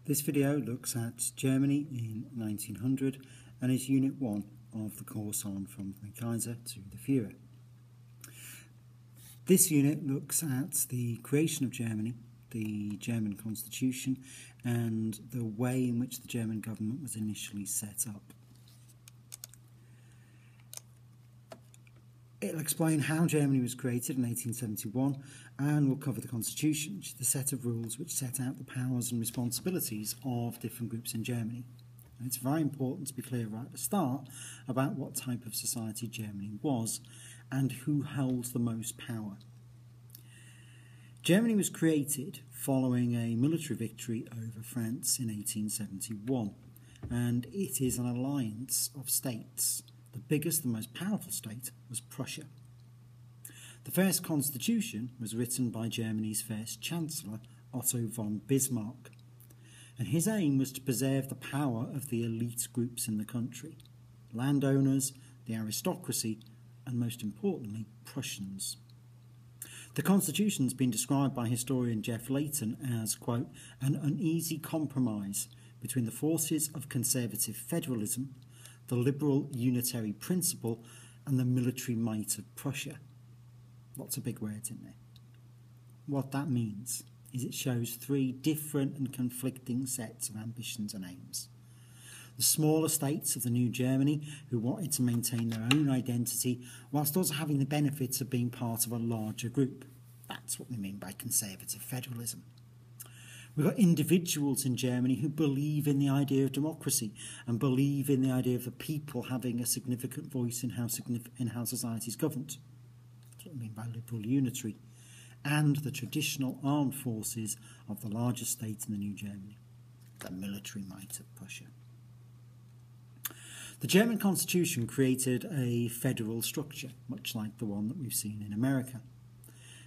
This video looks at Germany in 1900 and is Unit 1 of the course on From the Kaiser to the Führer. This unit looks at the creation of Germany, the German constitution, and the way in which the German government was initially set up. It'll explain how Germany was created in 1871 and will cover the constitution, which is the set of rules which set out the powers and responsibilities of different groups in Germany. And it's very important to be clear right at the start about what type of society Germany was and who held the most power. Germany was created following a military victory over France in 1871, and it is an alliance of states. The biggest and most powerful state was Prussia. The first constitution was written by Germany's first Chancellor, Otto von Bismarck, and his aim was to preserve the power of the elite groups in the country: landowners, the aristocracy, and most importantly, Prussians. The constitution has been described by historian Jeff Layton as, quote, an uneasy compromise between the forces of conservative federalism, the liberal unitary principle, and the military might of Prussia. Lots of big words in there. What that means is it shows three different and conflicting sets of ambitions and aims. The smaller states of the new Germany, who wanted to maintain their own identity whilst also having the benefits of being part of a larger group. That's what we mean by conservative federalism. We've got individuals in Germany who believe in the idea of democracy and believe in the idea of the people having a significant voice in how society is governed. That's what we mean by liberal unitary. And the traditional armed forces of the largest state in the new Germany, the military might of Prussia. The German constitution created a federal structure, much like the one that we've seen in America.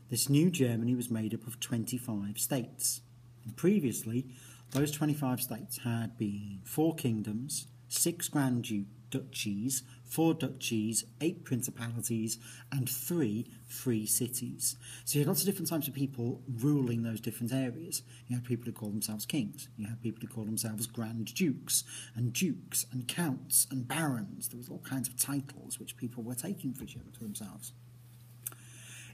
This new Germany was made up of 25 states. And previously, those 25 states had been 4 kingdoms, 6 grand duchies, 4 duchies, 8 principalities, and 3 free cities. So you had lots of different types of people ruling those different areas. You had people who called themselves kings. You had people who called themselves grand dukes and counts and barons. There was all kinds of titles which people were taking for themselves.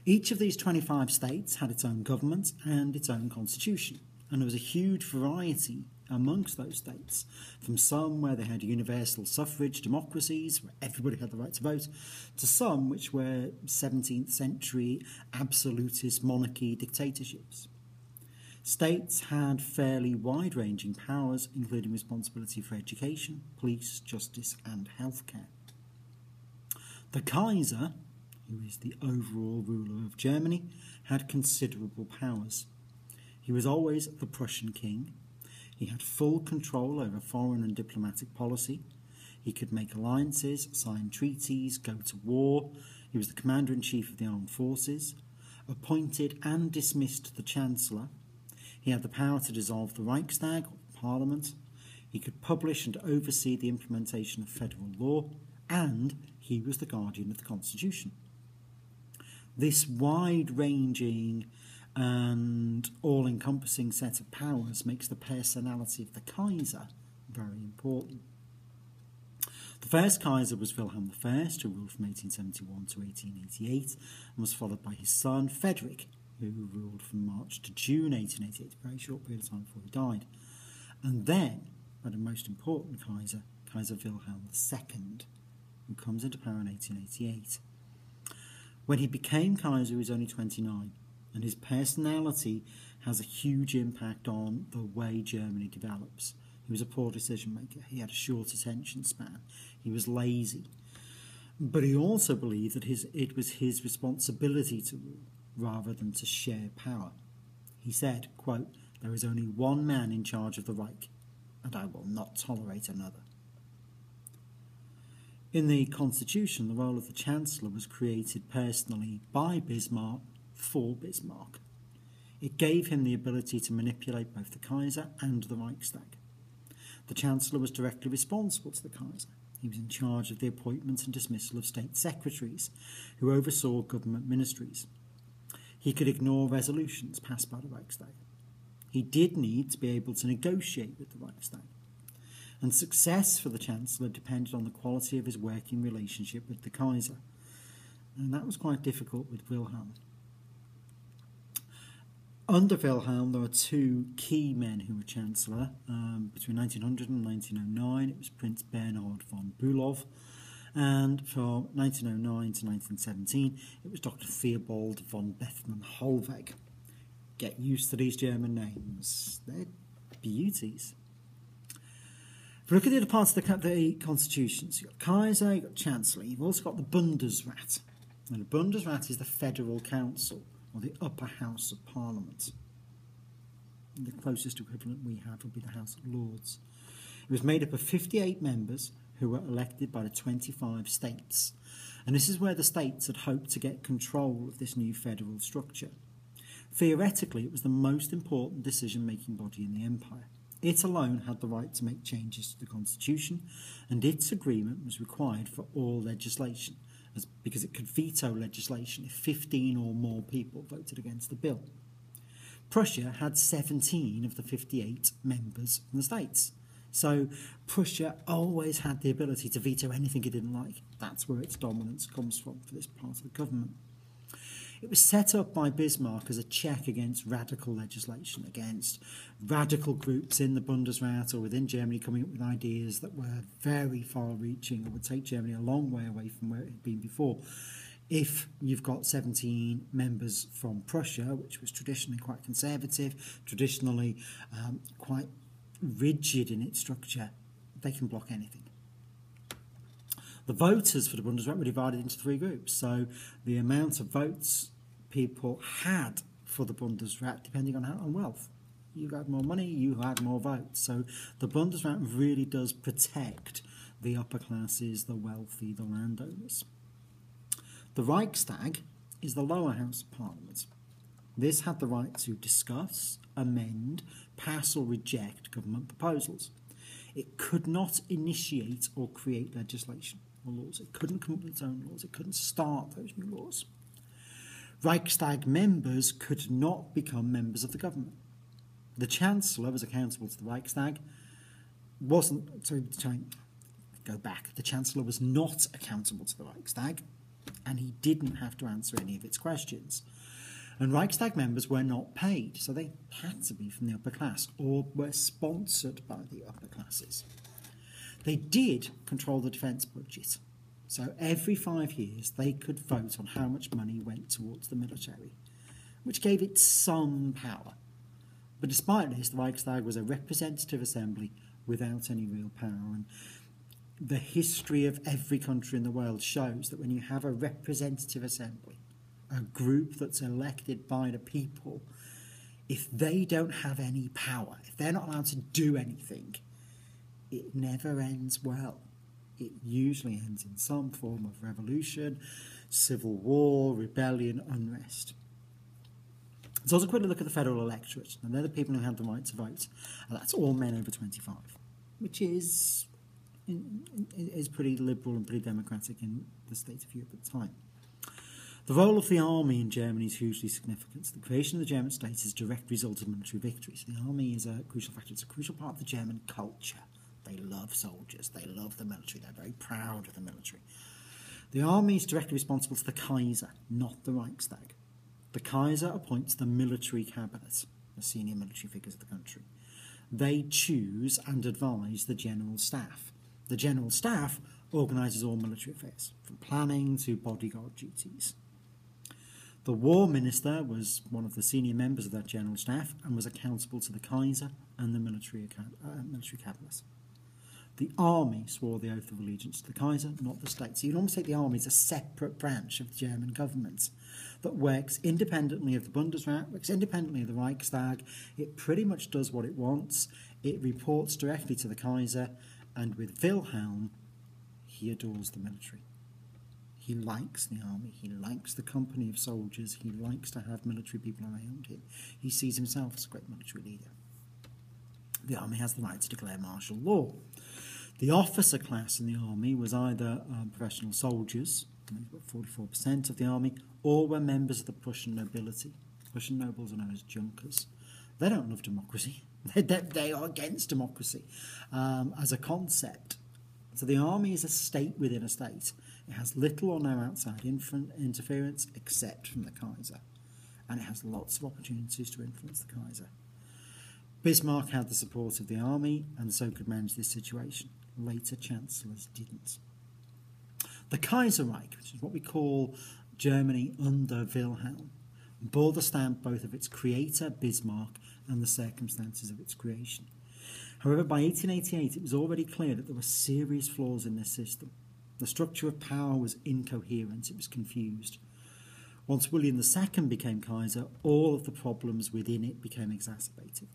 Each of these 25 states had its own government and its own constitution. And there was a huge variety amongst those states, from some where they had universal suffrage democracies, where everybody had the right to vote, to some which were 17th century absolutist monarchy dictatorships. States had fairly wide-ranging powers, including responsibility for education, police, justice, and healthcare. The Kaiser, who is the overall ruler of Germany, had considerable powers. He was always the Prussian king. He had full control over foreign and diplomatic policy. He could make alliances, sign treaties, go to war. He was the commander-in-chief of the armed forces, appointed and dismissed the chancellor. He had the power to dissolve the Reichstag, or parliament. He could publish and oversee the implementation of federal law, and he was the guardian of the constitution. This wide-ranging and all-encompassing set of powers makes the personality of the Kaiser very important. The first Kaiser was Wilhelm I, who ruled from 1871 to 1888, and was followed by his son Frederick, who ruled from March to June 1888, a very short period of time before he died. And then, the most important Kaiser, Kaiser Wilhelm II, who comes into power in 1888. When he became Kaiser, he was only 29. And his personality has a huge impact on the way Germany develops. He was a poor decision maker. He had a short attention span. He was lazy. But he also believed that it was his responsibility to rule rather than to share power. He said, quote, "There is only one man in charge of the Reich, and I will not tolerate another." In the constitution, the role of the Chancellor was created personally by Bismarck for Bismarck. It gave him the ability to manipulate both the Kaiser and the Reichstag. The Chancellor was directly responsible to the Kaiser. He was in charge of the appointment and dismissal of state secretaries, who oversaw government ministries. He could ignore resolutions passed by the Reichstag. He did need to be able to negotiate with the Reichstag, and success for the Chancellor depended on the quality of his working relationship with the Kaiser, and that was quite difficult with Wilhelm. Under Wilhelm, there were two key men who were Chancellor. Between 1900 and 1909, it was Prince Bernhard von Bülow, and from 1909 to 1917, it was Dr. Theobald von Bethmann-Hollweg. Get used to these German names. They're beauties. If we look at the other parts of the constitutions, you've got Kaiser, you've got Chancellor, you've also got the Bundesrat. And the Bundesrat is the Federal Council, or the upper house of Parliament. The closest equivalent we have would be the House of Lords. It was made up of 58 members who were elected by the 25 states. And this is where the states had hoped to get control of this new federal structure. Theoretically, it was the most important decision-making body in the empire. It alone had the right to make changes to the constitution, and its agreement was required for all legislation, because it could veto legislation if 15 or more people voted against the bill. Prussia had 17 of the 58 members from the states. So Prussia always had the ability to veto anything it didn't like. That's where its dominance comes from for this part of the government. It was set up by Bismarck as a check against radical legislation, against radical groups in the Bundesrat or within Germany coming up with ideas that were very far-reaching and would take Germany a long way away from where it had been before. If you've got 17 members from Prussia, which was traditionally quite conservative, traditionally quite rigid in its structure, they can block anything. The voters for the Bundesrat were divided into three groups, so the amount of votes people had for the Bundesrat depending on wealth. You had more money, you had more votes. So the Bundesrat really does protect the upper classes, the wealthy, the landowners. The Reichstag is the lower house of Parliament. This had the right to discuss, amend, pass or reject government proposals. It could not initiate or create legislation or laws. It couldn't come up with its own laws. It couldn't start those new laws. Reichstag members could not become members of the government. The Chancellor was accountable to the Reichstag. The Chancellor was not accountable to the Reichstag, and he didn't have to answer any of its questions. And Reichstag members were not paid, so they had to be from the upper class or were sponsored by the upper classes. They did control the defence budget. So every 5 years they could vote on how much money went towards the military, which gave it some power. But despite this, the Reichstag was a representative assembly without any real power. And the history of every country in the world shows that when you have a representative assembly, a group that's elected by the people, if they don't have any power, if they're not allowed to do anything, it never ends well. It usually ends in some form of revolution, civil war, rebellion, unrest. So let's have a quick look at the federal electorate. And they're the people who have the right to vote. And that's all men over 25, which is pretty liberal and pretty democratic in the state of Europe at the time. The role of the army in Germany is hugely significant. The creation of the German state is a direct result of military victories. The army is a crucial factor. It's a crucial part of the German culture. They love soldiers. They love the military. They're very proud of the military. The army is directly responsible to the Kaiser, not the Reichstag. The Kaiser appoints the military cabinet, the senior military figures of the country. They choose and advise the general staff. The general staff organises all military affairs, from planning to bodyguard duties. The war minister was one of the senior members of that general staff and was accountable to the Kaiser and the military cabinet. The army swore the oath of allegiance to the Kaiser, not the state. So you can almost take the army as a separate branch of the German government that works independently of the Bundesrat, works independently of the Reichstag. It pretty much does what it wants. It reports directly to the Kaiser, and with Wilhelm, he adores the military. He likes the army. He likes the company of soldiers. He likes to have military people around him. He sees himself as a great military leader. The army has the right to declare martial law. The officer class in the army was either professional soldiers, 44% of the army, or were members of the Prussian nobility. Prussian nobles are known as Junkers. They don't love democracy. They are against democracy as a concept. So the army is a state within a state. It has little or no outside interference except from the Kaiser. And it has lots of opportunities to influence the Kaiser. Bismarck had the support of the army and so could manage this situation. Later chancellors didn't. The Kaiserreich, which is what we call Germany under Wilhelm, bore the stamp both of its creator, Bismarck, and the circumstances of its creation. However, by 1888 it was already clear that there were serious flaws in this system. The structure of power was incoherent, it was confused. Once William II became Kaiser, all of the problems within it became exacerbated.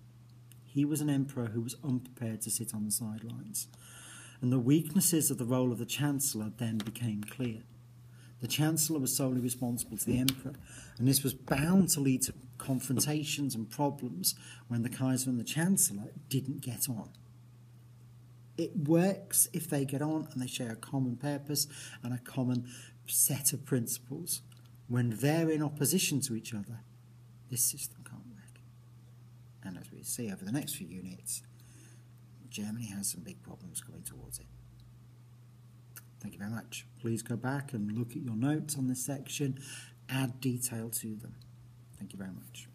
He was an emperor who was unprepared to sit on the sidelines, and the weaknesses of the role of the Chancellor then became clear. The Chancellor was solely responsible to the Emperor, and this was bound to lead to confrontations and problems when the Kaiser and the Chancellor didn't get on. It works if they get on and they share a common purpose and a common set of principles. When they're in opposition to each other, this system can't work. And as we see over the next few units, Germany has some big problems going towards it. Thank you very much. Please go back and look at your notes on this section, add detail to them. Thank you very much.